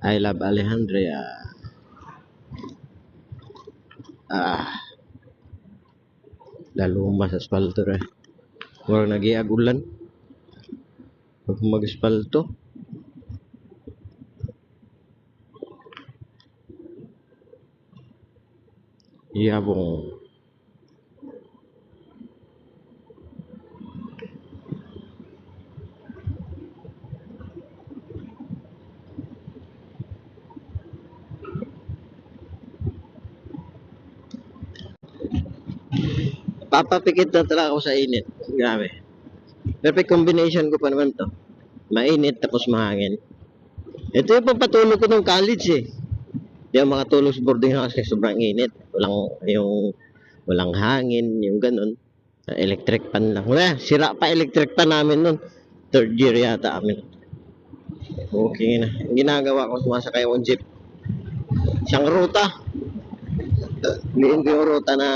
I love Alejandria. Lalumba sa espalto ra. Murag nagiagulan. Pag mag-espalto. Iyabong. Papapikit na talaga ako sa init. Grabe. Perfect combination ko pa naman to. Mainit tapos mahangin. Ito yung papatulog ko ng college eh. Di ako makatulog sa boarding house kasi sobrang init. Walang hangin, yung ganun. Electric pan lang. Wala, sira pa electric pan namin nun. Third year yata amin. Okay na. Ang ginagawa ko, sumasakay akong jeep. Isang ruta. Hindi yung ruta na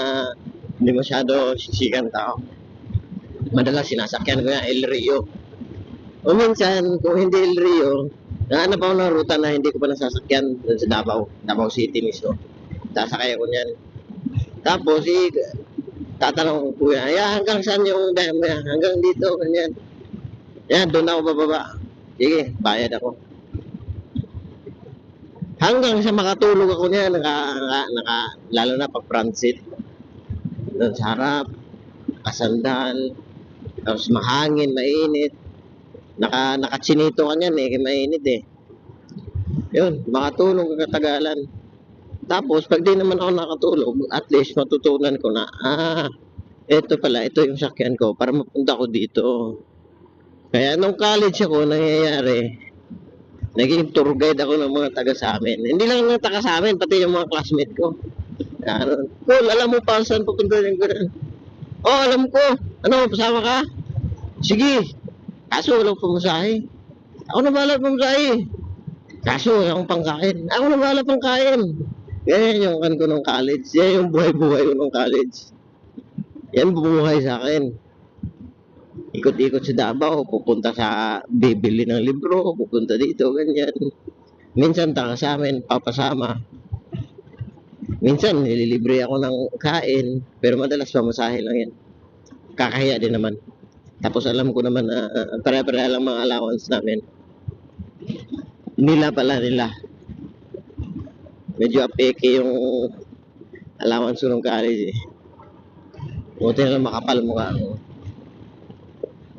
hindi masyado sisikan tao. Madalas sinasakyan ko yung El Rio. O minsan, kung hindi El Rio, nahanap ako ng ruta na hindi ko pa nasasakyan doon sa Davao City mismo. Sasakay ako niyan. Tapos, tatanong ko kuya, hanggang saan yung dahil mo yan? Hanggang dito, ganyan. Yan, doon ako bababa. Sige, bayad ako. Hanggang sa makatulog ako niya, lalo na pag front seat. Doon sa harap, nakasandal, tapos mahangin, mainit. Nakachinito ka niyan eh, mainit eh. Yun, makatulog katagalan. Tapos, pag di naman ako nakatulog, at least matutunan ko na, ito pala, ito yung sakyan ko para mapunta ko dito. Kaya nung college ako, nangyayari, naging tour guide ako ng mga taga sa amin. Hindi lang ng taga sa amin, pati yung mga classmate ko. Cool, alam mo pa saan pupunta yung ganun? Oh, alam ko. Ano, pasama ka? Sige. Kaso walang pamasahe. Ako na bahala pamasahe. Kaso walang pangkain. Ako na bahala pangkain. Yan yung kan ko ng college. Yan yung buhay-buhay ko ng college. Yan bumuhay sa akin. Ikot-ikot sa Davao, pupunta sa bibili ng libro, pupunta dito, ganyan. Minsan taga sa amin, papasama. Minsan nililibre ako ng kain, pero madalas pamasahe lang yan. Kakahiya din naman. Tapos alam ko naman na pare-pare lang mga allowance namin. Nila. Medyo apeke yung allowance ko ng college eh. Buti na lang makapal mukha ako.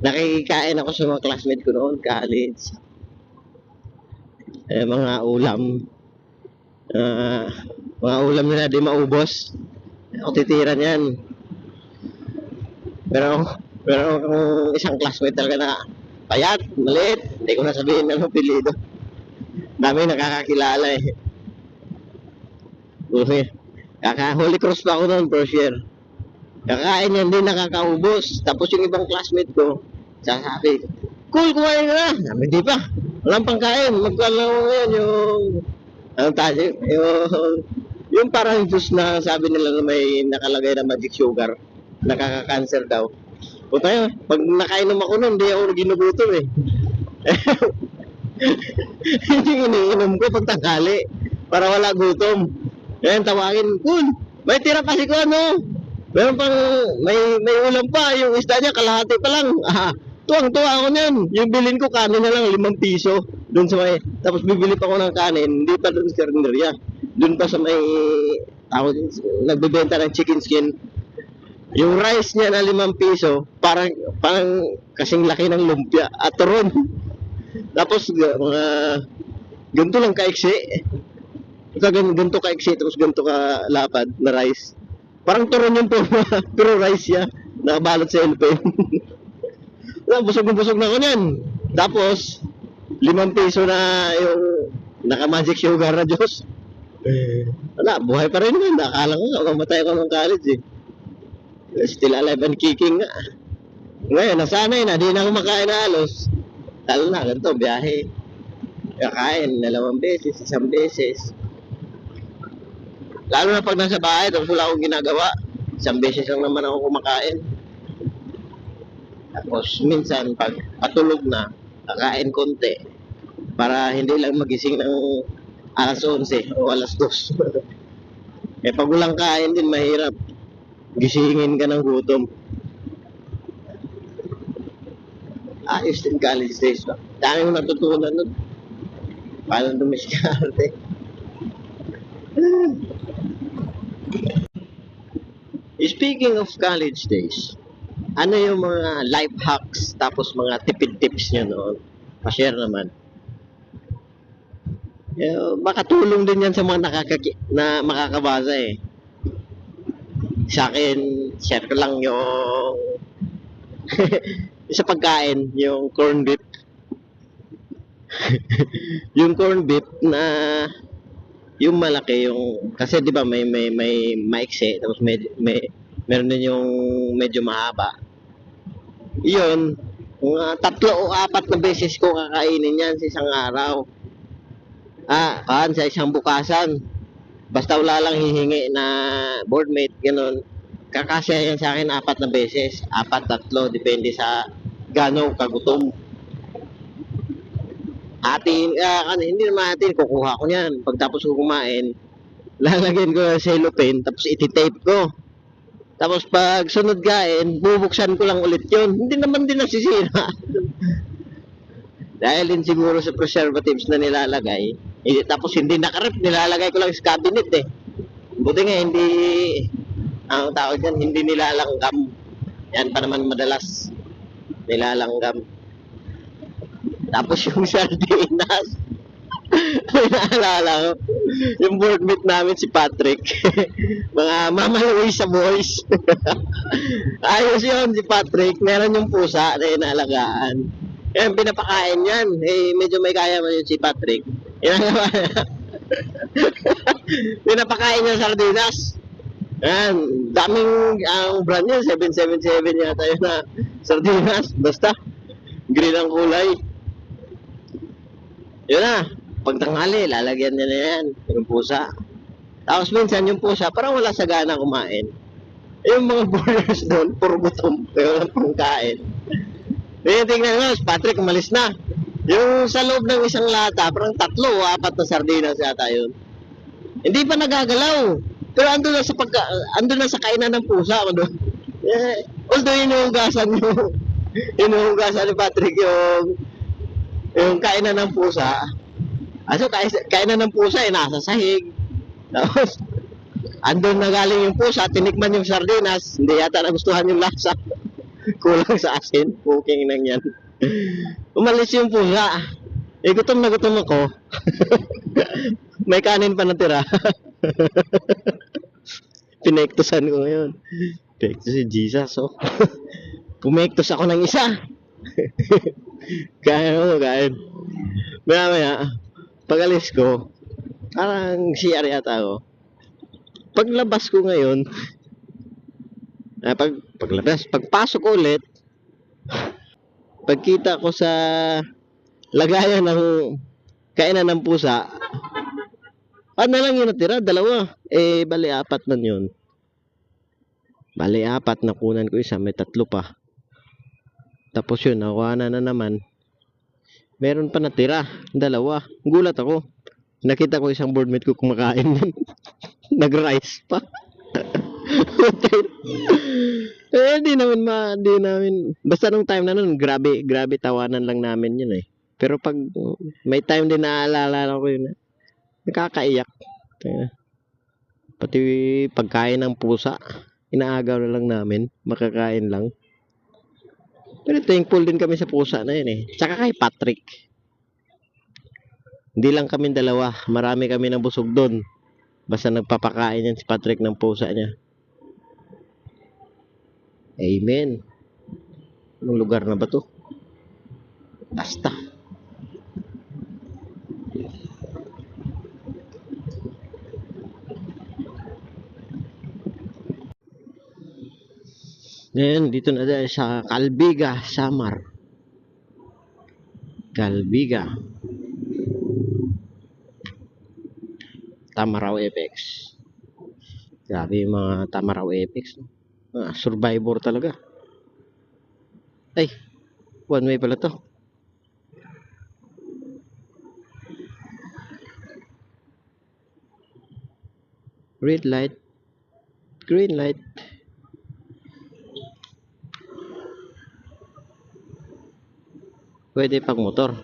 Nakikikain ako sa mga classmate ko noon, college. Mga ulam. Mga ulam nila di maubos. Ako titira niyan. Pero kung isang classmate talaga na payat, maliit, hindi ko na sabihin ng apelido. Dami nakakakilala eh. Holy Cross pa ako noon, first year. Kakain yan, hindi nakakaubos. Tapos yung ibang classmate ko, sasabi, cool, kumain ka na. Sabi, di pa. Walang pangkain. Magkalaw yan yung parang juice na sabi nila na may nakalagay na magic sugar. Nakaka-cancer daw. O tayo, pag nakainom ako nun, hindi ako ginugutom eh. Hindi iniinom ko pag tanghali para wala gutom. Kaya tawagin, cool, may tira pa si ko ano. Meron pang, may ulam pa, yung isda niya kalahati pa lang. Tuwang-tuwa ako niyan. Yung bilhin ko kanin na lang, 5 piso. Doon sa may, tapos bibili pa ako ng kanin, hindi pa doon sa karinderya. Doon pa sa may, nagbebenta ng chicken skin. Yung rice niya na 5 piso, parang kasing laki ng lumpia at turon. Tapos mga ganito lang kaiksi. Ganito kaiksi, tapos ganito ka lapad na rice. Parang turon yung forma, pero rice siya. Nakabalot sa LP. Busog na ako niyan. Tapos, 5 piso na yung naka-magic sugar na Diyos. Wala, buhay pa rin naman. Nakala ko nga, mamatay ako ng college eh. Still alive and kicking nga. Ngayon, nasanay na, di na ako makain na halos. Lalo na, ganito, biyahe. Kakain, 2 beses, 1 beses. Lalo na pag nasa bahay, tapos wala akong ginagawa. 1 beses lang naman ako kumakain. Tapos minsan, pag patulog na, kakain konti. Para hindi lang magising ng alas 11 o alas 2. Eh pag walang kain din, mahirap. Gisingin ka ng gutom. Ayos din college days ba? Dami mo natutunan nun. Paano dumiskarte. Speaking of college days, ano yung mga life hacks tapos mga tipid tips nyo noon? Pa-share naman. Makatulong din yan sa mga na makakabasa eh. Sa akin, share ko lang yung sa pagkain, yung corn beef. Yung corn beef na yung malaki yung kasi 'di ba may maiksi tapos meron din yung medyo mahaba. Iyon, mga 3 o 4 na beses ko kakainin yan sa isang araw. Sa isang bukasan. Basta wala lang hihingi na boardmate, ganun. Kakasya yan sa akin 4 na beses. 4, 3, depende sa gano'ng kagutom. Hindi naman atin, kukuha ko yan. Pagtapos ko kumain, lalagyan ko ng cellophane, tapos iti-tape ko. Tapos pag sunod kain, bubuksan ko lang ulit yun. Hindi naman din nasisira. Dahil din siguro sa preservatives na nilalagay, tapos hindi nakarep, nilalagay ko lang sa cabinet eh. Buti nga hindi, ang tawag dyan, hindi nilalanggam. Yan pa naman madalas, nilalanggam. Tapos yung sardinas, may naalala ko, yung boardmate namin si Patrick, mga Mama Luisa boys. Ayos yun si Patrick, meron yung pusa na inalagaan. Yan, pinapakain yan. Eh, medyo may kaya man yun si Patrick. Pinapakain niya sardinas. Yan, daming ang brand niya, 777 yata yun na sardinas. Basta, green ang kulay. Yun na, pagtanghali, lalagyan niya na yan, yung pusa. Tapos minsan yung pusa, parang wala sa gana kumain. Yung mga burners doon, puro gutom, kaya walang pangkain. Tingnan mo, Patrick, umalis na. Yung sa loob ng isang lata, parang 3 o 4 na sardinas yata yun. Hindi pa nagagalaw. Pero andun na sa kainan ng pusa. Although inuhugasan ni Patrick yung kainan ng pusa. Kainan ng pusa nasa sahig. Tapos, andun na galing yung pusa, tinikman yung sardinas, hindi yata nagustuhan yung lasa. Kulang sa asin, cooking nang yan. Umalis yung pusa. Gutom na gutom ako. May kanin pa natira. Pinektosan ko ngayon. Pinektos si Jesus, oh. Pumektos ako ng isa. Kain. Maya, pag-alis ko, parang CR yata ako. Paglabas ko ngayon, pagpasok ko ulit, pagkita ko sa lagayan ng kainan ng pusa, ano lang yun natira? 2. Bali 4 na yun. Bali 4, nakunan ko isa, may 3 pa. Tapos yun, nakuha na naman. Meron pa natira, 2. Gulat ako. Nakita ko isang boardmate ko kumakain yun. Nag-rice pa. Di namin, basta nung time na nun, grabe tawanan lang namin yun eh. Pero pag may time din naaalala ko yun, nakakaiyak. Pati pagkain ng pusa, inaagaw na lang namin, makakain lang. Pero thankful din kami sa pusa na yun eh. Tsaka kay Patrick. Hindi lang kami 2, marami kami na busog doon. Basta nagpapakain yan si Patrick ng pusa niya. Amen. Anong lugar na ba to? Basta. Ngayon, dito na tayo sa Calbiga, Samar. Calbiga. Tamaraw FX. Grabe yung mga Tamaraw FX. Survivor talaga. Ay, one way pala to. Red light. Green light. Pwede pag motor.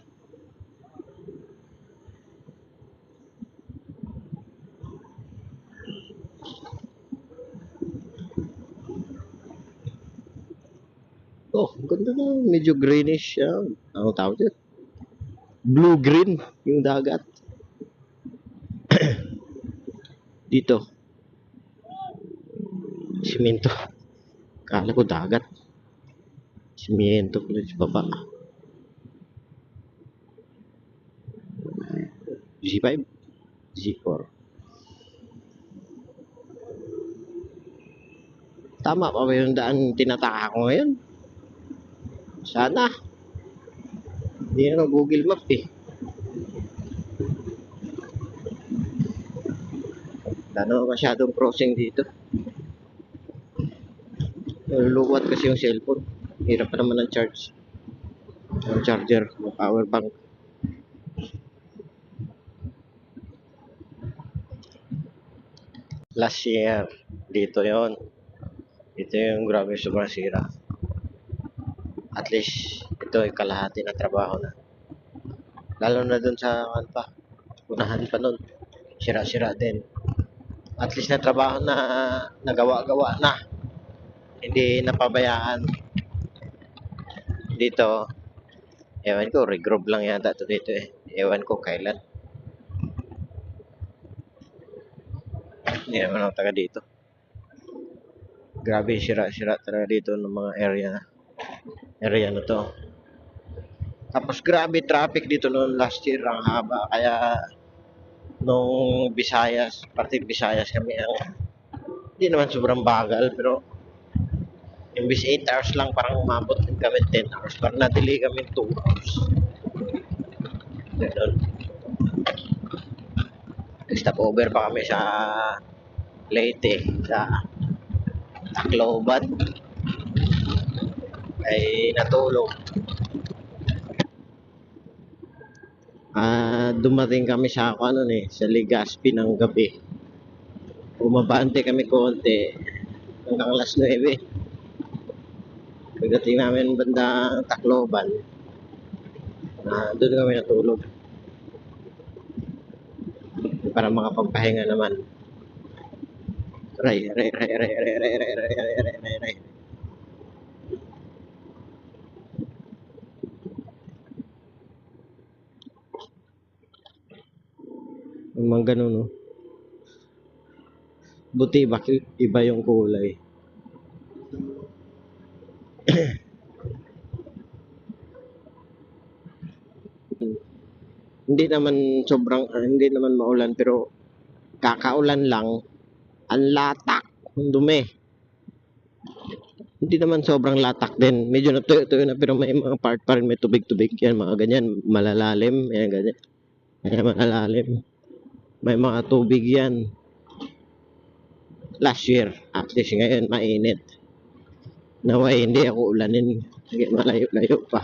Oh, ang ganda na. Medyo greenish siya. Ano tawag dito? Blue-green yung dagat. Dito. Simento. Kala ko dagat. Simento pala sa baba. G5. G4. Tama pa ba yung daan tinataka ko ngayon? Sana. Hindi na Google Map eh. Ano masyadong crossing dito. Luluwat kasi yung cellphone. Hirap pa naman ng charge. Ang charger, yung power bank. Last year, dito yon. Ito yung grabe sobrang sira. At least, ito ay kalahati na trabaho na. Lalo na dun sa pa, unahan pa nun. Sira-sira din. At least na trabaho na nagawa-gawa na. Hindi napabayaan. Dito, ewan ko, regroove lang yata ito dito eh. Ewan ko kailan. Hindi naman ako taga dito. Grabe, sira-sira talaga dito ng mga area na to. Tapos grabe traffic dito noon last year, ang haba. Kaya nung Visayas, parte Visayas kami ang hindi naman sobrang bagal, pero imbis 8 hours lang parang umabot din kami 10 hours. Parang na-delay kami 2 hours. Ganun. Stop over pa kami sa Leyte, sa Tacloban. Ay natulog. Dumating kami sa sa Legazpi ng gabi. Bumabante kami konti hanggang alas 9. Pagdating namin banda Tacloban, doon kami natulog. Para makapagpahinga naman. Ray. Yung mga ganun, no? Buti bakit iba yung kulay. Hindi naman maulan, pero kakaulan lang, ang latak, ang dumi. Hindi naman sobrang latak din. Medyo natuyo-tuyo na, pero may mga part pa rin may tubig-tubig yan, mga ganyan, malalalim, yan ganyan. Yan malalalim. May mga tubig yan. Last year, at least ngayon mainit. Naway hindi ako ulanin. Sige, malayo-layo pa.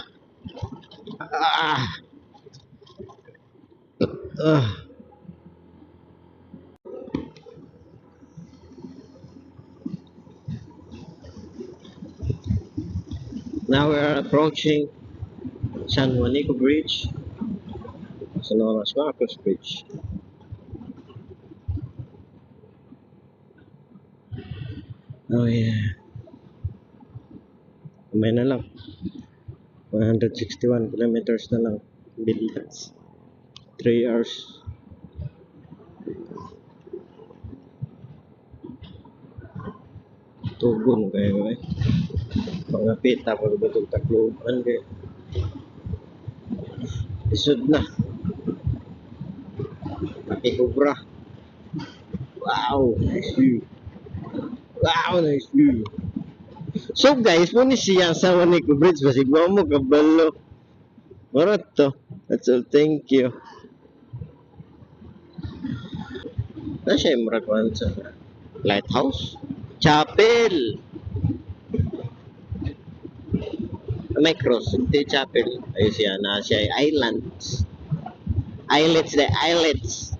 Now we are approaching San Juanico Bridge, also known as Marcos Bridge. Oh yeah. Kumay na lang. 161 kilometers na lang. Billions. 3 hours. Tugon kayo eh. Mga pita pag batong Tacloban kayo. Isod na. Nakikubra. Wow, nice view. Wow, nice view. So guys, muna siya sa Juanico Bridge. Basig mo kabalo. Marat to. That's all. Thank you. Nasa yung marakuan sa lighthouse? Chapel! May cross. Hindi chapel. Ayun siya. Nasa islands. Islets.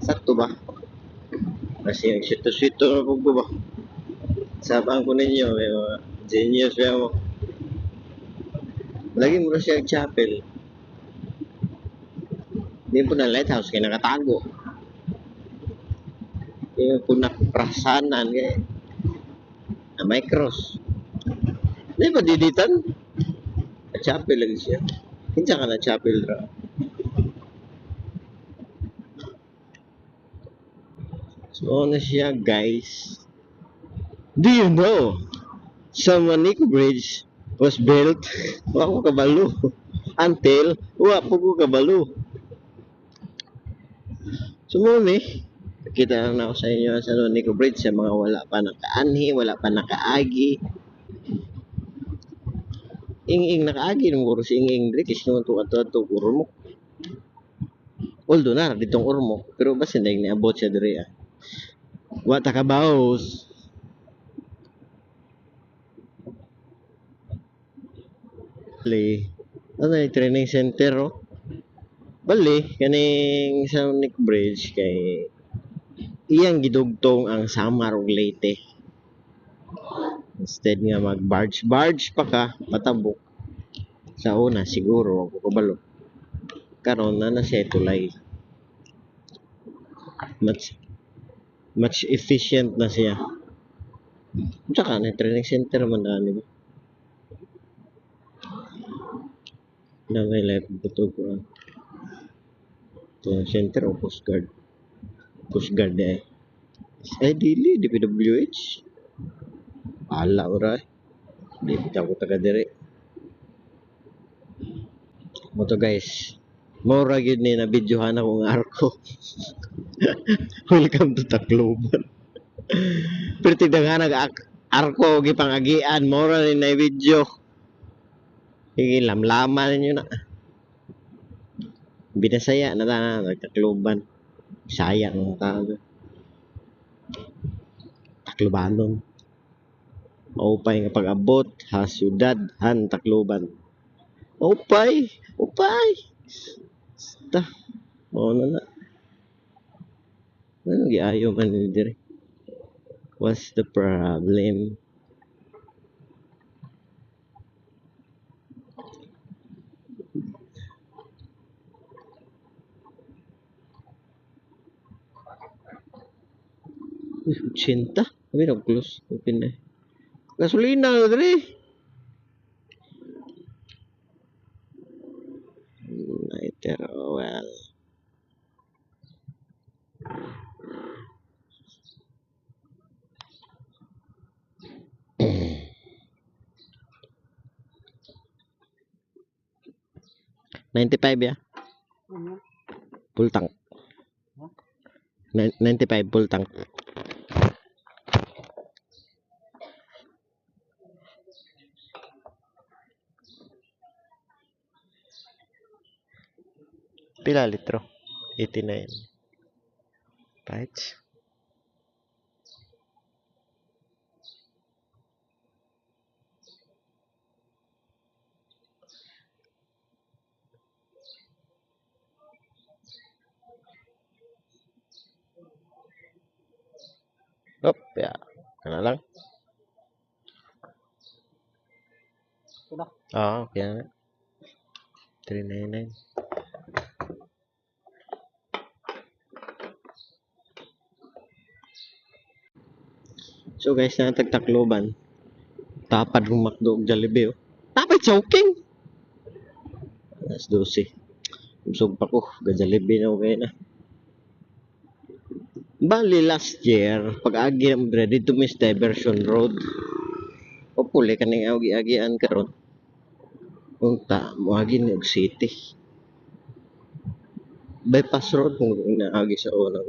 Sakto ba? Kasi ang sito-sito na po ba? Sabang ko ninyo, may mga genius mo. Lagi mo na siya chapel. Hindi po na lighthouse, kaya nakatago. Yung po nakuprasanan, kaya na may cross. Hindi ba diditan? Chapel lagi siya. Hindi ka na chapel ra. So, ano siya, guys? Do you know San Juanico Bridge was built wa ko kabalo until wa po ko kabalo. Sumuni, kita na ako sa inyo sa San Juanico Bridge sa mga wala pa nakaanhi, wala pa nakaagi. Ing nakaagi nung guro si ing diri kis nung ato urmo. Although na ditong urmo, pero basta hindi niabot siya diri ah. Wa ta kabaos. Ano yung training center oh? Bali, kaning sa Nick Bridge kay iyang gidugtong ang Samar ug Leyte. Instead nga mag-barge pa ka, patabok. Sa una, siguro, ako kabalo. Karon na siya tulay. Much efficient na siya. Tsaka na training center man na ba? Nangay life butog ko. Training center o Coast Guard? Coast Guard eh. Ay, dili, DPWH. Ala, ora. Di ko taga dire. Mo to guys. Mora gyud ni na videohan akong arko. Welcome to Tacloban. Pero tigdaghan arko gipangagian mora ni na video. Sige, lamlaman ninyo na. Binasaya na na nagtakloban. Sayang ang tao. Taklobanon. Maupay nga pag-abot ha syudad han Tacloban. Upay. Ta. Mo na. Ano giayo man ni dire? What's the problem? Uy, 80. Sabi na close. Open na. Gasolina na dire. Lighter oil. $95 ya? Full tank. 95 full tank. Pila litro? 89. Right? Op, ya. Kana lang. Okay na. 399. So guys, na tagtakloban. Tapad kong McDo og Jollibee oh. Tapad choking. Alas 12. Busog pa ko, Jollibee na okay na. Bali last year, pag-agi na mo dito Miss Diversion Road. Populi kaning agi-agian karon. Unta moagi ni og city. Bypass road kung naagi sa una.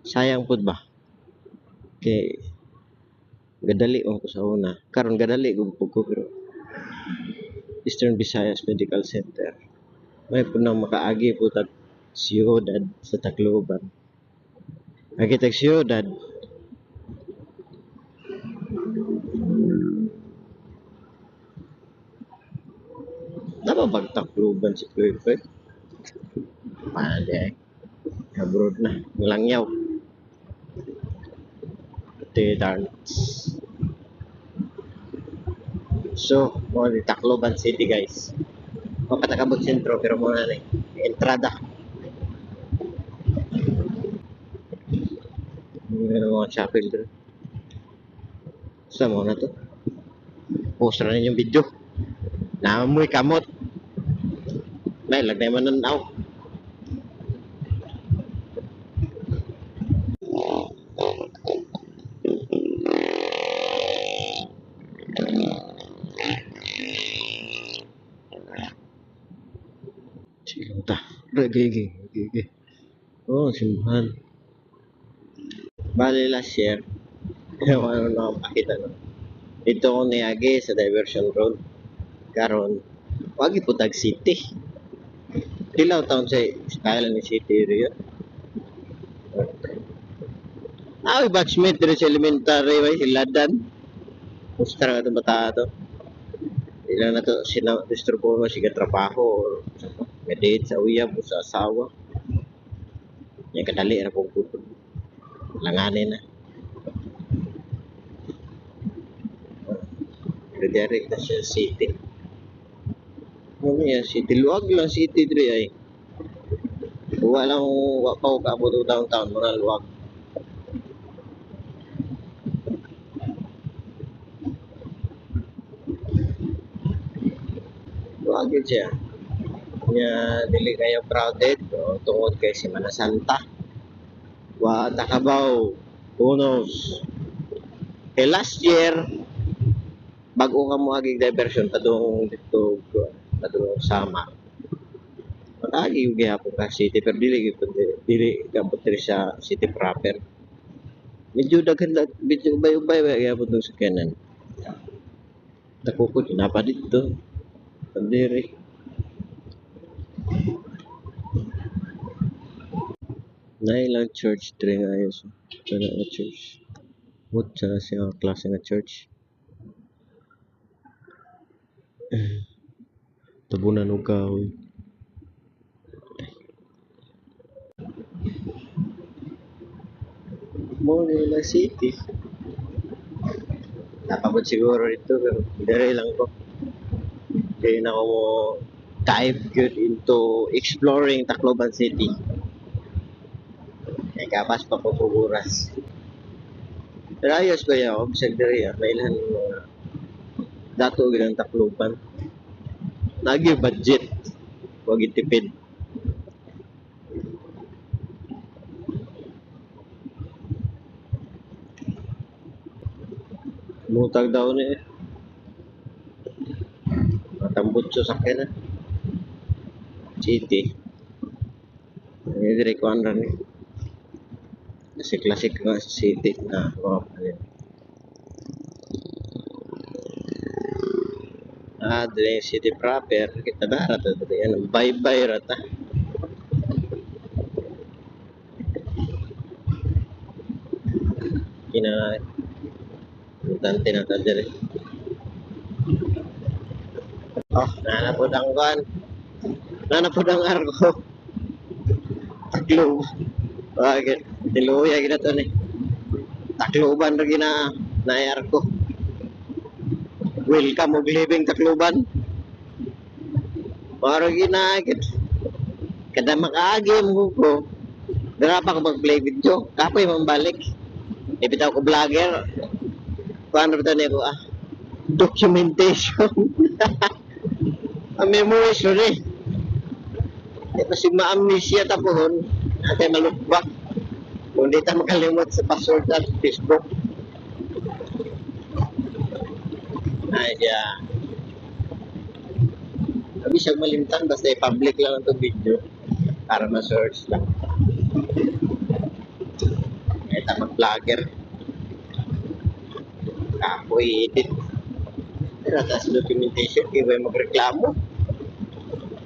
Sayang pud ba? Kay gadali ko sa una. Karon gadali gud ko pero Eastern Visayas Medical Center. May punang makaagi po tag siyudad sa Tacloban. Agi tag siyudad. Napabag Tacloban si Pepe. Pande. Abroad na. Langyaw. Darns. So, mo di Tacloban City guys. Makatakabot sentro pero mo na entrada. Meron mga chapel doon. Sa mo na to. Post na rin yung video. Naamoy kamot. May lagnay man nanaw. Silong ta. Gigi. Oh, simbahan. Bali last year. Kaya ano na pakita no. Dito ko niyagi sa diversion road. Karon, wagi po tag city. Dilaw taon sa style ni city area. Ay, batchmate dito sa elementary, may hiladan. Musta nga itong bata to? Ilan na to, sila disturbo mo, siga trabaho, or may date sa uyab o sa asawa. Yung kadali na kong pupod. Langanin na. Redirect na siya city. Ano yan, city. Luwag lang city dito ay. Walang wakaw kaabot o downtown, mga luwag. Luwag yun siya. Nya dili kayo crowded o tungod kay Semana Santa. Wa Takabaw, who knows? Eh last year, bago ka mo aging diversion padung dito padung sama. Matagi yung gihapon ka city pero dili gabot diri sa city proper. Medyo ubay-ubay gihapon dong sa kanan. Dako ko pa dito. Pandiri. Nailang church diri nga ayos. Kana nga church. What sa siya klase nga church? Tabunan og kahoy. Manila City. Napabot siguro dito pero dire lang ko. Kaya na ako mo dive good into exploring Tacloban City. Kaya kapas pa po puguras. Pero ayos ba yan? Obsag dire yan. Mailan mga dato ng Tacloban. Nagi budget. Huwag itipid. Mutag daw ni matambot sa sakyan na. City. Ini dire ko andran ni. Kasi klasik nga sa city na mga panin. Dire yung city proper. Kita na rata. Yan, bye-bye rata. Kina importante na ta dire. Oh, nanapod ang kan. Nanapod ang arko. Taklo. Bakit? Tiluya gina to ni. Takloban ra gina na arko. Welcome og living Takloban. Para gina kada makaagi mo ko. Dara pa ko mag-play video. Kapoy man balik. Ibitaw ko vlogger. Paano ba ko documentation. Ang memories yun eh. Kasi ma-amnesia tapon. Ate malukbak. Kung di ta makalimot sa password at Facebook. Ay, yeah. Sabi siyang malimtan, basta i-public lang ang video para ma-search lang. Kaya ta mag-vlogger. Kapoy edit. Pero taas documentation, iba magreklamo.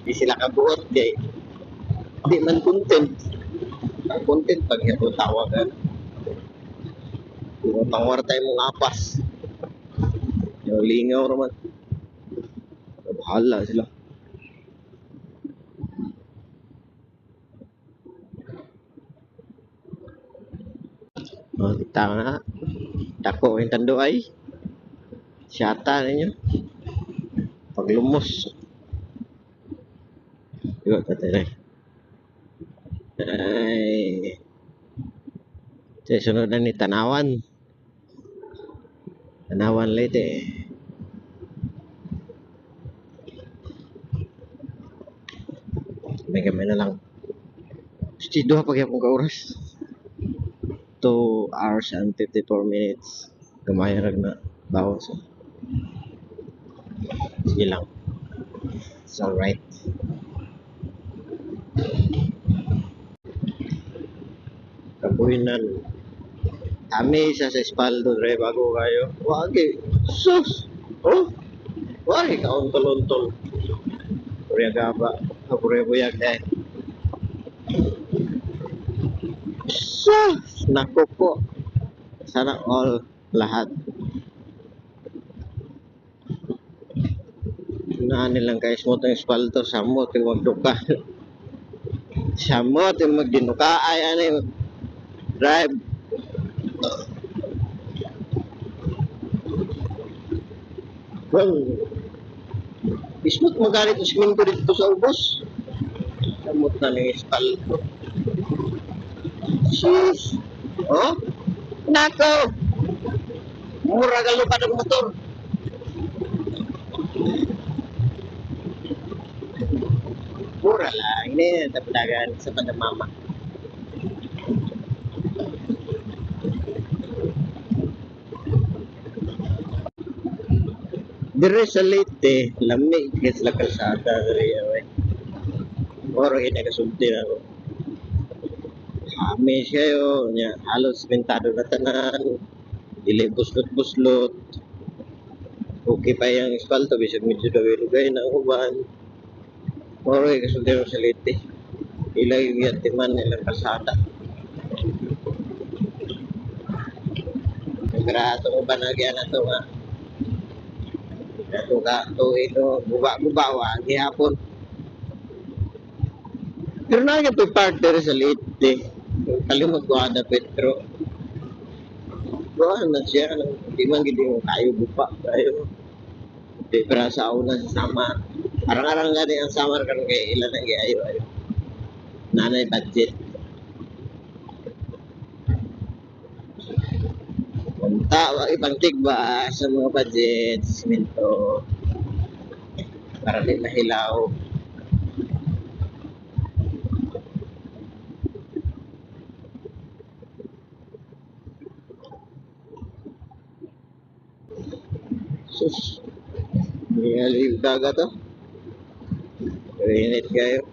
Di sila kabuot, di man content. Ang content, pag ito tawagan. Kung tawar tayo mong apas. Yung lingaw naman. Bahala sila. Oh, kita nga. Dako yung tando ay. Siyata ninyo. Paglumos. Igo, tatay. Ay. Sa sunod na ni Tanawan. Tanawan late eh. May na lang. Gusti, duha pag akong kauras. 2 hours and 54 minutes. Gamayarag na. Bawas. Sige lang. It's alright. Kabuhinan. Kami isa sa espaldo dre bago kayo. Wagi. Sus. Oh. Wagi ka untol-untol. Kurya gaba. Kurya buyag dahil. Sus. Naku po. Sana all lahat. Na nilang kay smooth ang espaldo. Samot yung magduka. Samot yung magdinuka. Ay ano yung drive. Well, ismot magalit ang siminto dito sa ubos. Samot na ng espaldo. Sus. Oh? Nako. Mura ka lupa ng motor. Mura lang. Ini tapdagan sa pandamama. Dire sa Leyte, lamig kasi la kalsada dire away. Oro ina kasulti ako. Amis kayo, nya halos bintado na tanan. Dili buslot-buslot. Okay pa yung espalto, bisag medyo daway-dugay na uban. Oro kasulti ako sa Leyte. Ilay yung timan nilang kalsada. Grato ko ba nagyan na ito nga? Ito ka, ito, buba-bubawa, gihapon. Pero na ito partner sa Leyte. Kalimot ko ada Petro. Buwan na siya, di man gindi mo kayo bupa kayo. Di para sa una sa Samar. Arang-arang nga din ang Samar kan kay ilan ang giayo ayo. Nanay budget. Punta, ibang tigba sa mga budget, simento. Para din mahilaw. Sus. Hindi nga live daga to. Init kayo.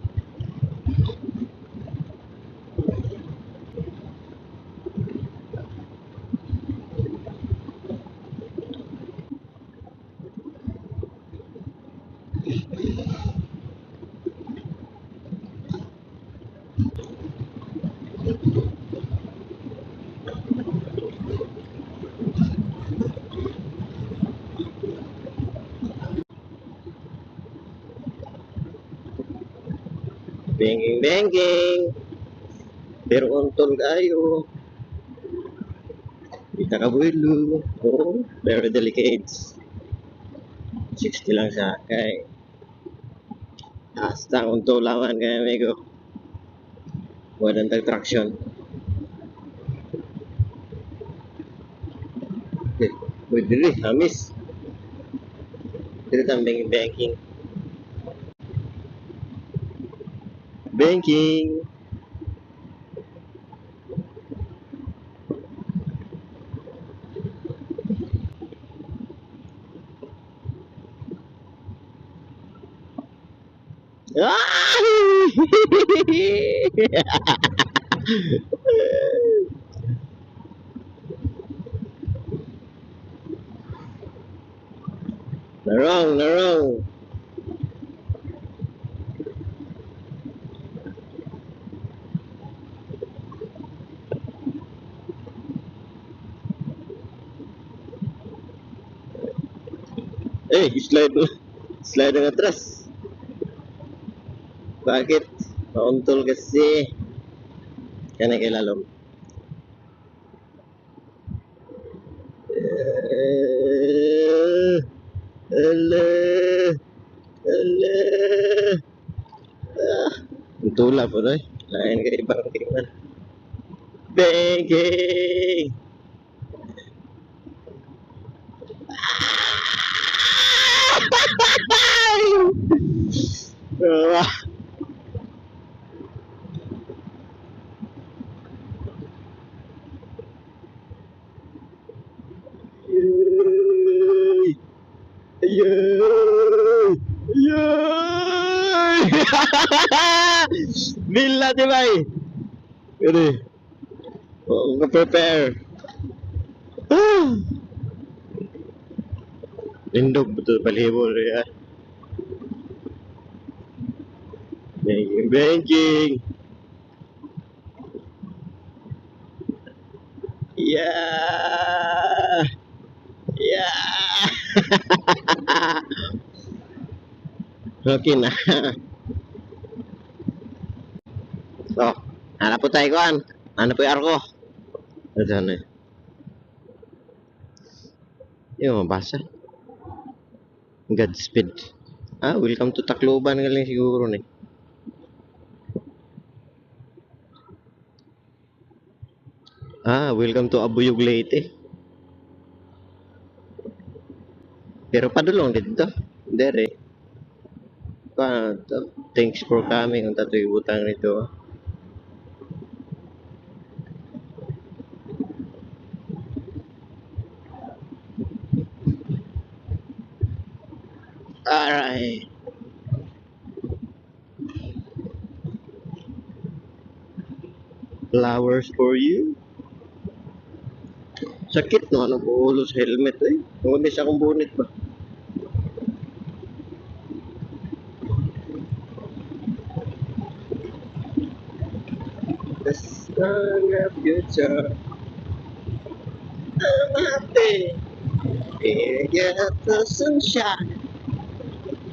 Banking. Pero untol kayo. Kita ka builo. Oh, very delicate. 60 lang sa kay. Hasta untulangan kaya amigo. Walang traction. Pwede rin, hamis. Dito ang banking. Banking. Narong. Eh, slide ang atras. Bakit? Pauntol kasi. Kaya kailalom. Ala. Ala. Ang tula po rin. Lain ka ibang tingnan. Banking! Ah! Ayay! Ayay! Ayay! Bila di ba eh? Ini. Oh, prepare. Ah! Indog betul palibol ya. Banking, banking. Ya. Ya. Okay na. So, hanap po tayo kuan. Hanap po yung arko. Ito na. Yung mabasa. Godspeed. Ah, welcome to Tacloban galing siguro ni. Ah, welcome to Abuyog Leyte. Pero padulong dito. Dere. Thanks for coming. Ang tatoy butang nito. Alright. Flowers for you. Sakit no, ano po ulo sa helmet eh. Kung sa akong bonnet ba? The sun of your charm. I'm happy. Yeah, get the sunshine.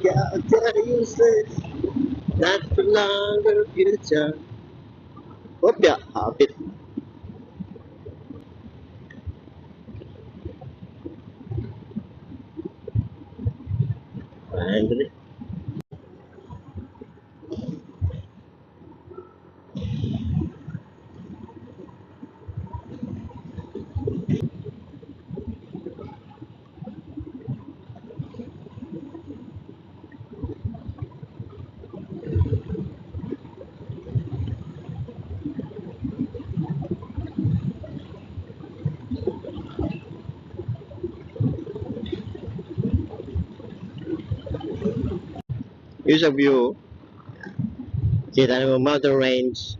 Got the useless. Not for longer future. Whoop ya, habit. Andre. Here's a view. Kita naman mountain range.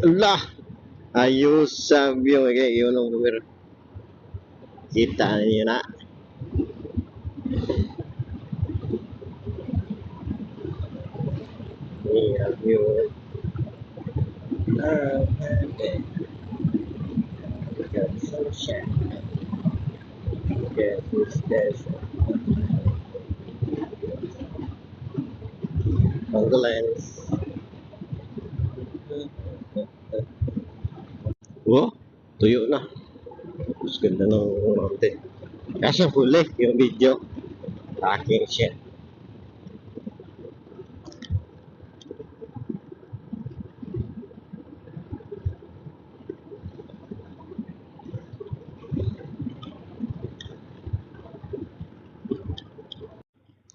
Allah! Ayos sa view. Okay, yun ang numero. Kita niyo na. Yeah, view. Got sunshine. Get this station. Panggalens. Oh, tuyo na. Mas ganda ng mountain. Kasi huli yung video. Aking shit.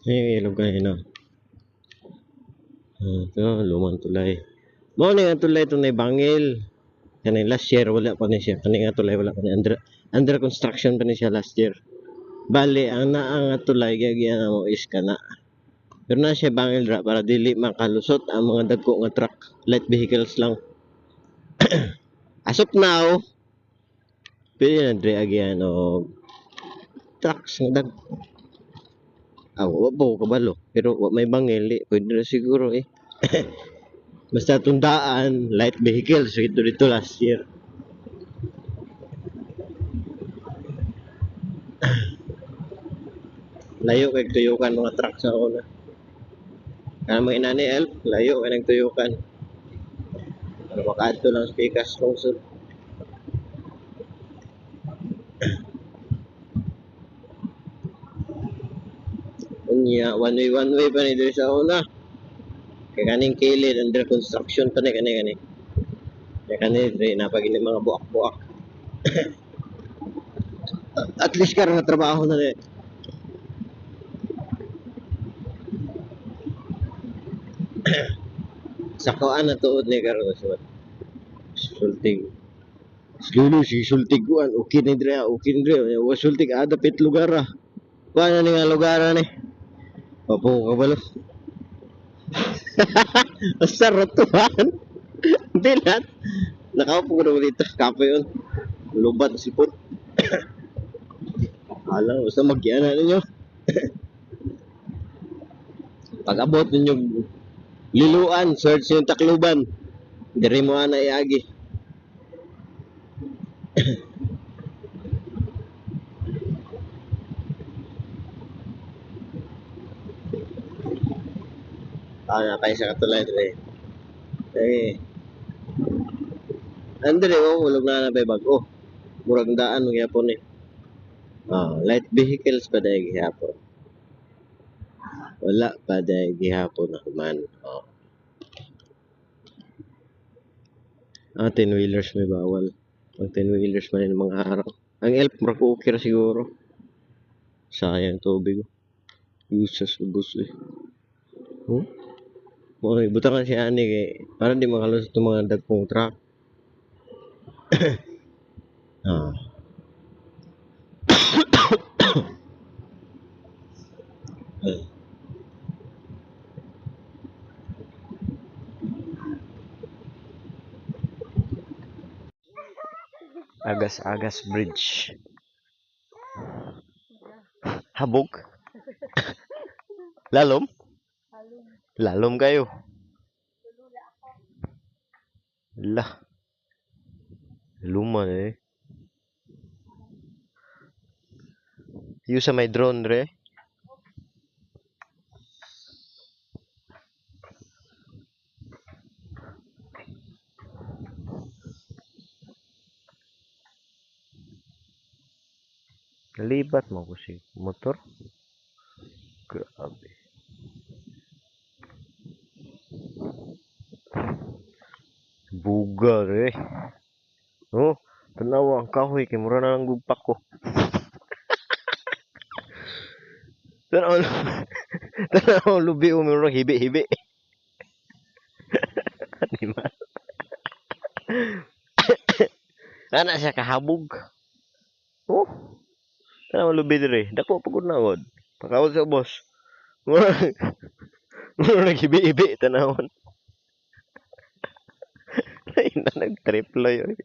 Ay, ilog ka na. Ito, lumang tulay. Mo nga tulay ito na bangil. Kanang last year, wala pa ni siya. Kanang nga tulay, wala pa ni. Under construction pa ni siya last year. Bali, ang naang tulay, gagyan mo is kana. Pero na siya bangil ra para dili makalusot ang mga dagko nga truck. Light vehicles lang. As of now, pwede na dre agyan o trucks nga dag. Wabo kabalo. Pero may bangil, pwede na siguro eh. Basta tundaan, light vehicles. So ito dito last year. Layo kay tuyukan mga truck sa una. Kaya mga inani elf, layo kay nagtuyukan. Pero Makaadto lang sa pikas lungsod. Unya, one way pa ni diri sa una. Kaya kaning kilid, under construction pa ni kani. Kaya kani, diri napagili mga buak-buak. At least karon nga trabaho na ni. Sa kuan na tuod ni karon sa sultig. Lulu si sultig kuan, okay ni diri, okay ni diri. Wa sultig ada pit lugar ah. Kuan na ni nga lugar ni. Papo kabalo. Saratuhan. Dilat. Nakaupo ko na dito. Kape yun. Lubat na sipot. Alam, basta mag-iana ninyo. Pag abot ninyo liluan, search yung Tacloban. Diri mo ana iagi. Na tayo sa katulad rin. Eh. Andre, ulog na pa'y bago. Murag daan ng yapon eh. Light vehicles pa dahil gihapon. Wala pa dahil gihapon na kuman. 10-wheelers may bawal. Ang 10-wheelers man yung mga araw. Ang elf, murag okay ra siguro. Sayang tubig. Usas ubos eh. Oy, butangan si ani kay para di makalusot itong mga dagkong truck. Agas-agas bridge. Habog. Lalom? Lalom kayo. Lah. Luma eh. Yung sa may drone re. Nalibat mo ko si motor. Grabe. Bugar eh. Oh, tanaw ang kahoy kay mura na lang gugpak ko. Tanaw lubi o mura hibi-hibi. Animal. Ana siya kahabog. Oh. Tanaw lubi dire. Dako pagod na god. Pakawod sa boss. Mura naghibi-hibi tanawon. Ay na nag-triple yun.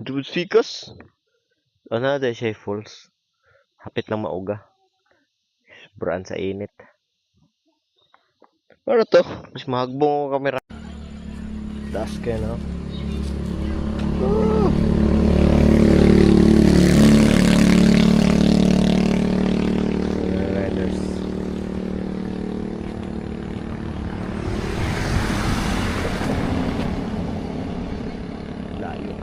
Dude fikas. Ano na siya falls. Hapit lang mauga. Sobraan sa init. Ano to? Mas mahagbong ko kamera. Taas kayo na. Riders. Layo.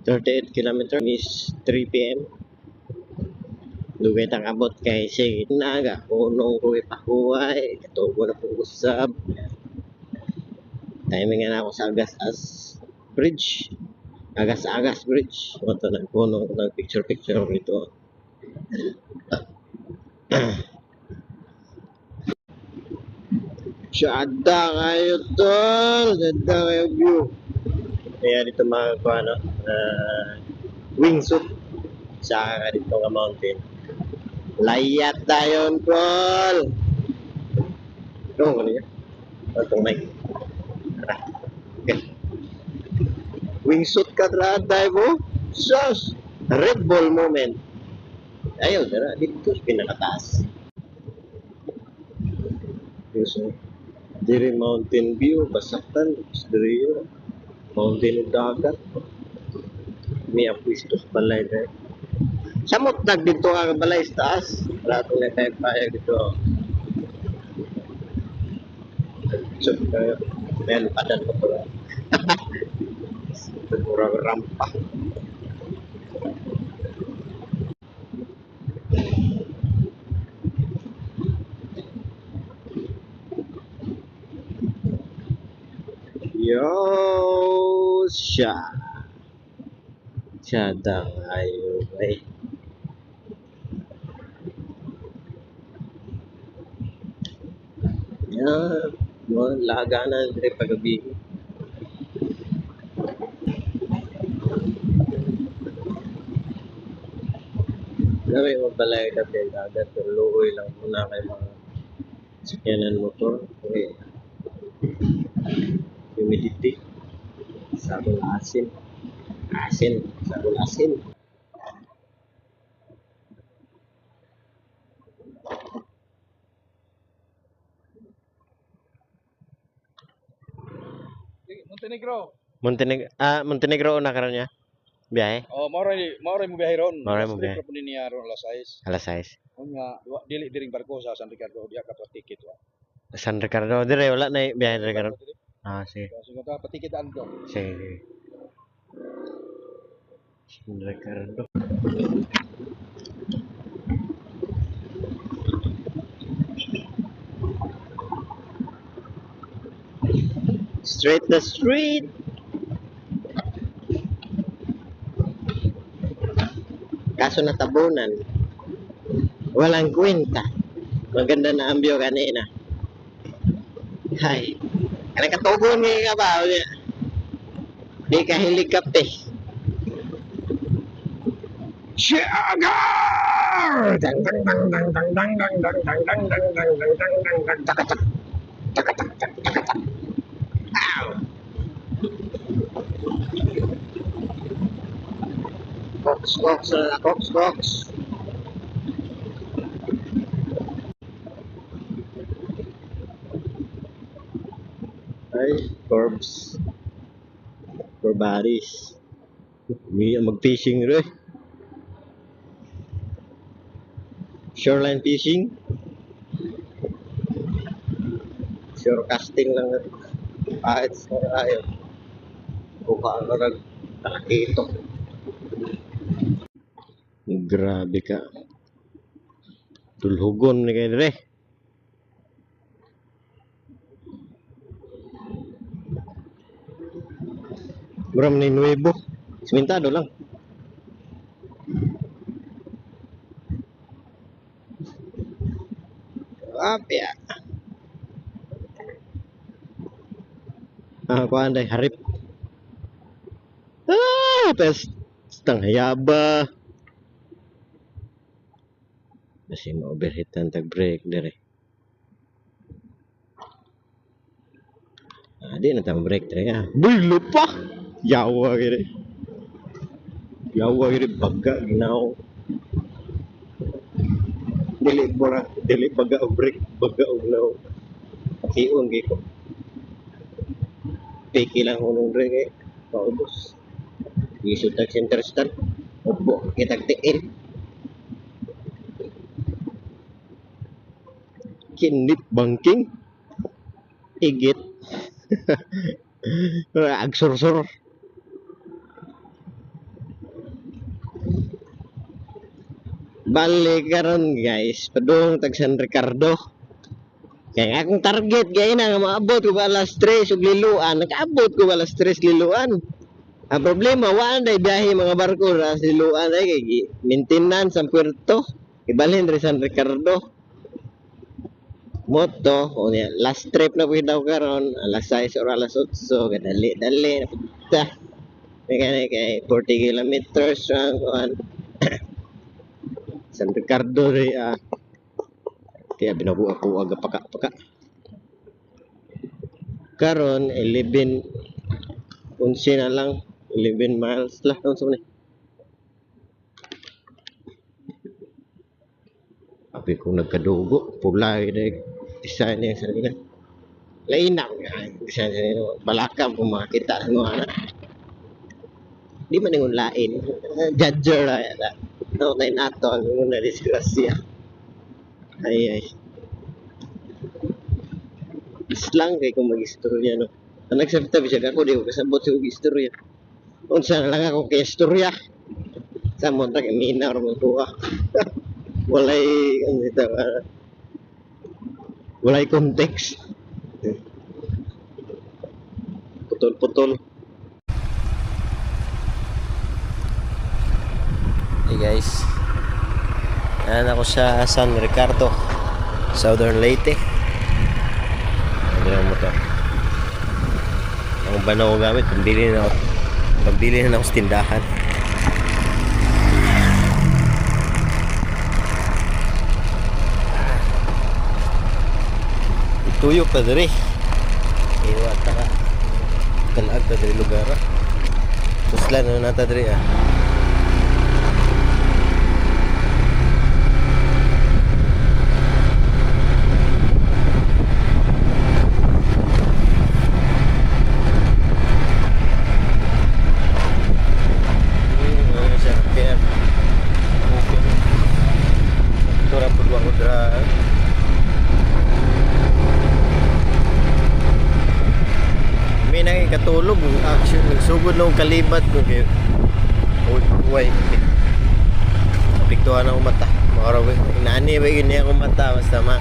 38 kilometer is 3 p.m. Dugay tang abot kay sige naga kuno ko ipahuway katugo na po usab. Timing na ako sa Agas-As Bridge. Agas-Agas Bridge. Ito na puno ng picture-picture rito. Syada kayo tol. Ganda kayo view. Kaya dito mga ano, wingsuit sa dito nga mountain. Layat tayo tol. Ito ano niya? Itong mic. Okay. Wingsuit ka traday mo. Sus! Red Bull moment. Ayaw, dara. Dito pinakataas. So, diri mountain view, basaktan. Diri yun. Mountain of dagat. May apwistos balay na. Samot nag dito ka balay sa taas. Rato na tayo kaya dito. So, may lupadan ko pala. Kurang rampa. Yo, siya. Syada kayo, ay. Yan. Laga na dire pagabi. Namin mo pala yung dapat dagat pero luoy lang muna kay mga sakyanan motor. Okay. Humidity. Sabon asin. Sabon asin. Montenegro na karon niya. Biyahe. Oh, mauray mo biyahe ron. Mauray mo biyahe. Straight po niya ron alas 6. Alas 6. Unya, dili diring barko sa San Ricardo diya ka ticket wa. San Ricardo dire wala na biyahe dire karon. Ah, sige. Kasi ka patiket ando. Sige. San Ricardo. Straight the street. Kaso natabunan. Walang kwenta. Maganda na ang view kanina. Hay. Ano katugon ngayon ka ba? Di ka helicopter. Sugar! Dang dang dang dang dang dang dang dang dang dang dang dang dang dang dang dang takatak. Takatak takatak. Ow! Cox, Cox. Ay, Corbs. Corbaris. Mag-fishing rin. Shoreline fishing. Shore casting lang ito. Kahit sa ayaw. Kuha ka nag-takito. Grabe ka. Tulhugon ni kayo dire. Maram na nuevo. Simentado lang. Apya. Kuhaan day harip. Tang hayaba. Kasi ma-overheat ang tag-brake dire. Di na tama brake dire. Buy lupa. Yawa gini. Baga ginaw. Dili baga og brake, baga og naw. Kiun giko. Piki lang hunong brake paubos. Isud tag center stand. Obo kitag tiin. Kinit banking. Igit. Agsursur. Balik karon guys, padung tag San Ricardo. Kaya akong target gaya na nga maabot ko ba alas 3 ug liluan, nakaabot ko ba alas 3 liluan. Ang problema wa na biyahe mga barko ra sa liluan ay kay maintenance ang puerto. Ibalhin rin San Ricardo. Moto, o niya, last trip na po daw karon, alas 6 or alas 8, dali, ta. Kay 40 kilometers ang kuan. San Ricardo rin, kaya binabuak-buak paka. Karon 11 na lang, 11 miles lah sa ni. Abi kung nagkadugo, pulay na design niya sa nila. Lainap nga, design sa nila. Balakam kung makakita sa mga anak. Di man yung lain. Judger na yan. No, tayo nato, ang muna disgrasya. Ay. Islang kay kung mag-istorya, no. Ang nagsabita siya ako, di ko kasabot sa mag-istorya. Unsa na lang ako kay istorya. Sa monta kay mina or magkuha. Walay, ano ito, walay context. Putol-putol. Hey guys, yan ako sa San Ricardo, Southern Leyte. Ano mo to? Ang banaw ko gamit, pambili na ako sa tindahan. Tuyok pa diri. Iwa ta ka. Kalag ta diri lugar. Tuslan na nata diri ah. Katulog action nagsugod na akong kalibat ko kay uy piktuhan ako mata makarawi nani ba yun niya akong mata basta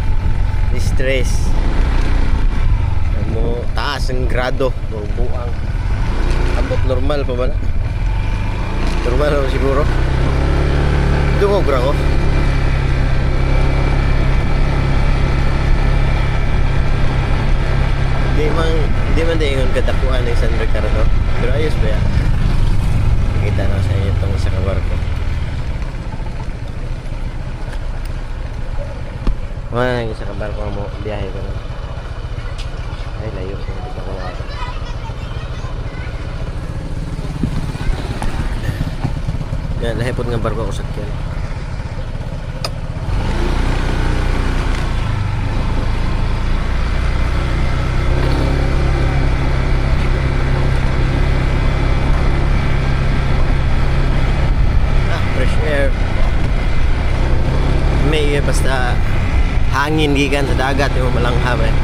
stress mo taas ang grado buang abot normal pa ba na normal ako siguro dungog ra ko Di man din yung katapuan ng San Ricardo. Pero ayos ba yan? Nakita na sa inyo itong isa kabarko. Wala yung isa kabarko mo biyahe ko na. Ay layo. Hindi pa kumaka. Yan, lahipot nga barko ako sakyan. May basta hangin gikan sa dagat yung malanghap eh.